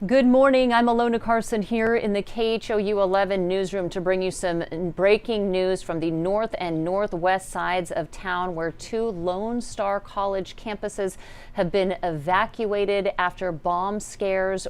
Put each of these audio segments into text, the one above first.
Good morning. I'm Alona Carson here in the KHOU 11 newsroom to bring you some breaking news from the north and northwest sides of town, where two Lone Star College campuses have been evacuated after bomb scares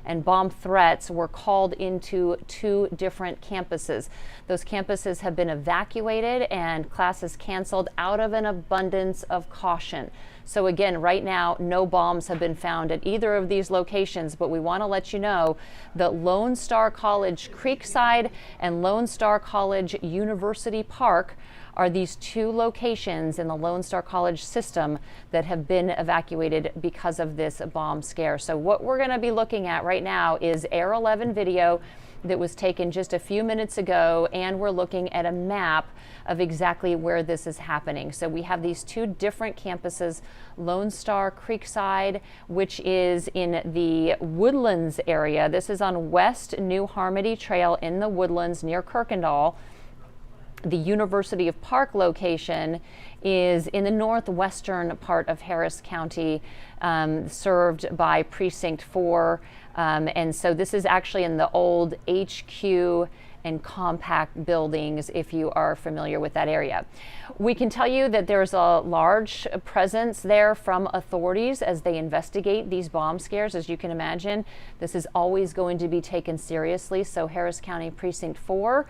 and bomb threats were called into two different campuses. Those campuses have been evacuated and classes canceled out of an abundance of caution. So again, right now, no bombs have been found at either of these locations, but we want to let you know that Lone Star College Creekside and Lone Star College University Park are these two locations in the Lone Star College system that have been evacuated because of this bomb scare. So what we're going to be looking at right now is Air 11 video that was taken just a few minutes ago, and we're looking at a map of exactly where this is happening. So we have these two different campuses, Lone Star Creekside, which is in the Woodlands area. This is on West New Harmony Trail in the Woodlands near Kirkendall. The University of Park location is in the northwestern part of Harris County, served by Precinct 4. And so this is actually in the old HQ and compact buildings, if you are familiar with that area. We can tell you that there's a large presence there from authorities as they investigate these bomb scares. As you can imagine, this is always going to be taken seriously. So Harris County Precinct 4,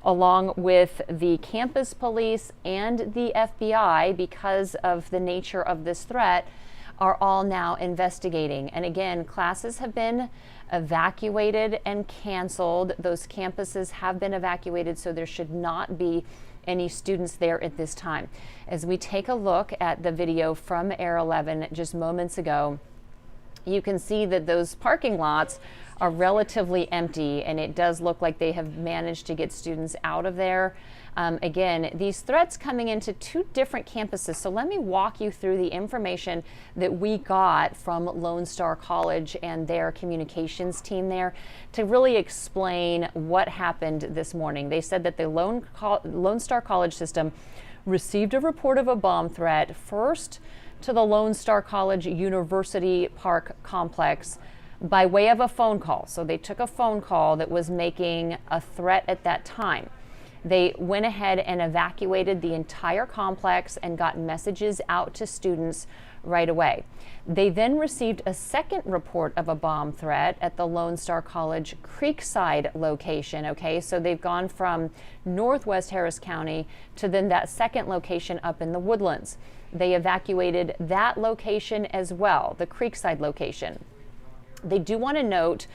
along with the campus police and the FBI, because of the nature of this threat, are all now investigating. And again, classes have been evacuated and canceled. Those campuses have been evacuated, so there should not be any students there at this time. As we take a look at the video from Air 11 just moments ago, you can see that those parking lots are relatively empty, and it does look like they have managed to get students out of there. Again, these threats coming into two different campuses. So let me walk you through the information that we got from Lone Star College and their communications team there to really explain what happened this morning. They said that the Lone Star College system received a report of a bomb threat first to the Lone Star College University Park complex by way of a phone call. So they took a phone call that was making a threat at that time. They went ahead and evacuated the entire complex and got messages out to students right away. They then received a second report of a bomb threat at the Lone Star College Creekside location. Okay, so they've gone from northwest Harris County to then that second location up in the Woodlands. They evacuated that location as well, the Creekside location. They do want to note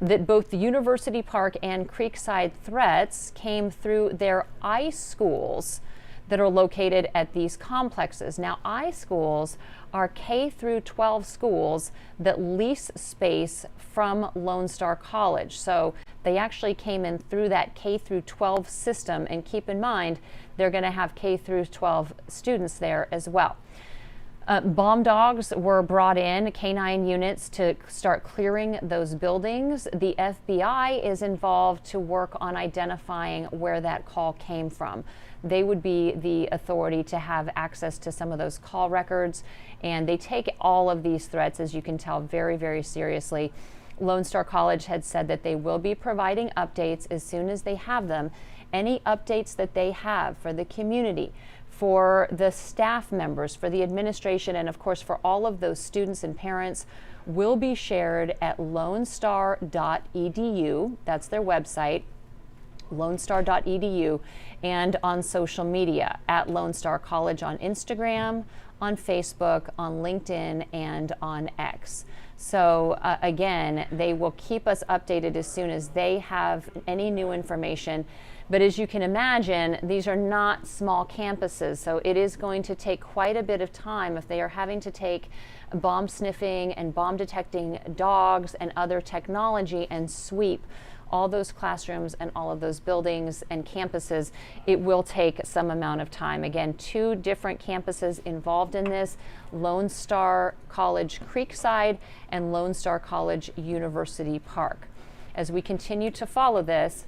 that both the University Park and Creekside threats came through their iSchools that are located at these complexes. Now, iSchools are K through 12 schools that lease space from Lone Star College. So they actually came in through that K through 12 system, and keep in mind, they're going to have K through 12 students there as well. Bomb dogs were brought in, canine units, to start clearing those buildings. The FBI is involved to work on identifying where that call came from. They would be the authority to have access to some of those call records, and they take all of these threats, as you can tell, very, very seriously. Lone Star College had said that they will be providing updates as soon as they have them. Any updates that they have for the community, for the staff members, for the administration, and of course for all of those students and parents, will be shared at lonestar.edu. That's their website, lonestar.edu, and on social media at Lone Star College on Instagram, on Facebook, on LinkedIn, and on X. So again, they will keep us updated as soon as they have any new information. But as you can imagine, these are not small campuses, so it is going to take quite a bit of time if they are having to take bomb sniffing and bomb detecting dogs and other technology and sweep all those classrooms and all of those buildings and campuses. It will take some amount of time. Again, two different campuses involved in this: Lone Star College Creekside and Lone Star College University Park. As we continue to follow this,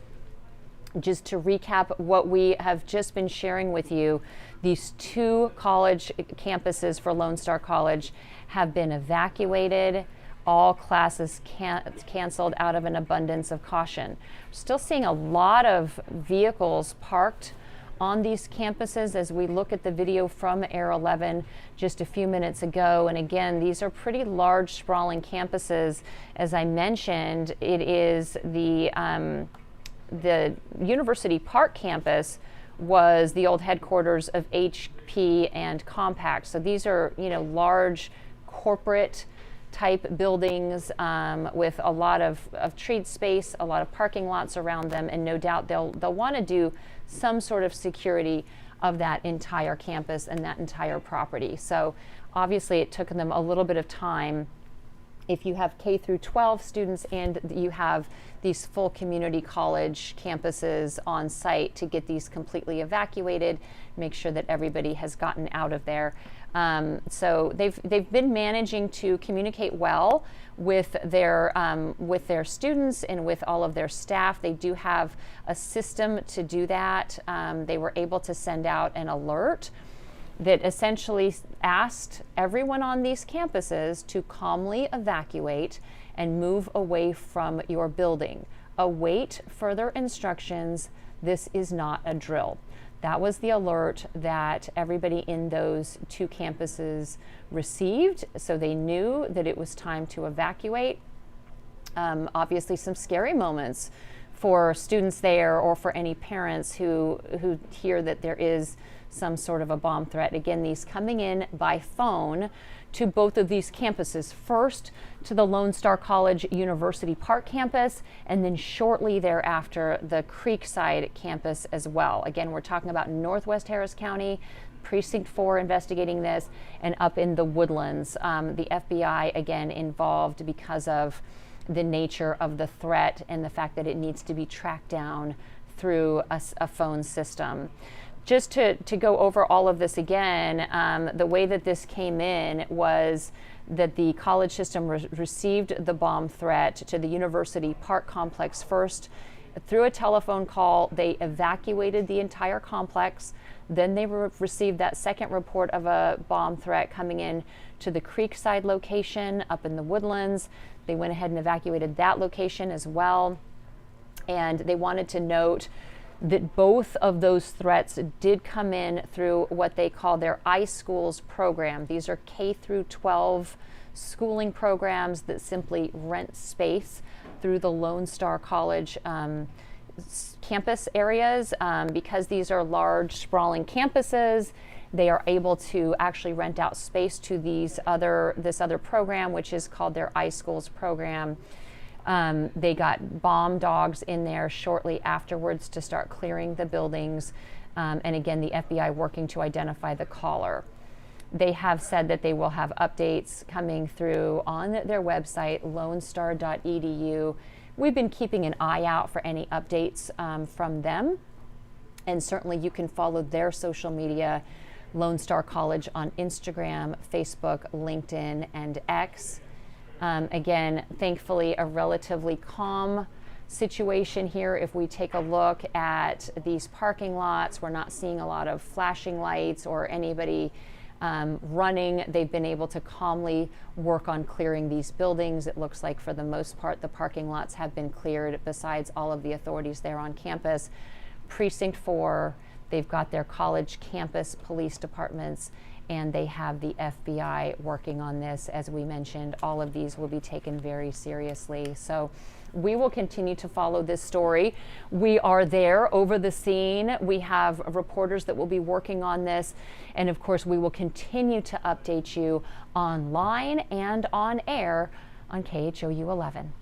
just to recap what we have just been sharing with you, these two college campuses for Lone Star College have been evacuated, all classes canceled out of an abundance of caution. Still seeing a lot of vehicles parked on these campuses as we look at the video from Air 11 just a few minutes ago. And again, these are pretty large, sprawling campuses. As I mentioned, it is the University Park campus was the old headquarters of HP and Compaq. So these are, large corporate type buildings with a lot of treed space, a lot of parking lots around them, and no doubt they'll want to do some sort of security of that entire campus and that entire property. So obviously it took them a little bit of time. If you have K through 12 students and you have these full community college campuses on site, to get these completely evacuated, make sure that everybody has gotten out of there. So they've been managing to communicate well with their students and with all of their staff. They do have a system to do that. They were able to send out an alert that essentially asked everyone on these campuses to calmly evacuate and move away from your building. Await further instructions. This is not a drill. That was the alert that everybody in those two campuses received, so they knew that it was time to evacuate. Obviously some scary moments for students there, or for any parents who hear that there is some sort of a bomb threat. Again, these coming in by phone to both of these campuses. First to the Lone Star College University Park campus, and then shortly thereafter the Creekside campus as well. Again, we're talking about Northwest Harris County, Precinct 4 investigating this, and up in the Woodlands. The FBI again involved because of the nature of the threat and the fact that it needs to be tracked down through a phone system. Just to go over all of this again, the way that this came in was that the college system received the bomb threat to the University Park complex first. Through a telephone call, they evacuated the entire complex. Then they received that second report of a bomb threat coming in to the Creekside location up in the Woodlands. They went ahead and evacuated that location as well. And they wanted to note that both of those threats did come in through what they call their iSchools program. These are K through 12 schooling programs that simply rent space through the Lone Star College campus areas. Because these are large, sprawling campuses, they are able to actually rent out space to this other program, which is called their iSchools program. They got bomb dogs in there shortly afterwards to start clearing the buildings. And again, the FBI working to identify the caller. They have said that they will have updates coming through on their website, lonestar.edu. We've been keeping an eye out for any updates from them. And certainly you can follow their social media, Lone Star College, on Instagram, Facebook, LinkedIn, and X. Again, thankfully, a relatively calm situation here. If we take a look at these parking lots, we're not seeing a lot of flashing lights or anybody running. They've been able to calmly work on clearing these buildings. It looks like for the most part the parking lots have been cleared, besides all of the authorities there on campus. Precinct 4, they've got their college campus police departments, and they have the FBI working on this. As we mentioned, all of these will be taken very seriously. So we will continue to follow this story. We are there over the scene. We have reporters that will be working on this. And of course, we will continue to update you online and on air on KHOU 11.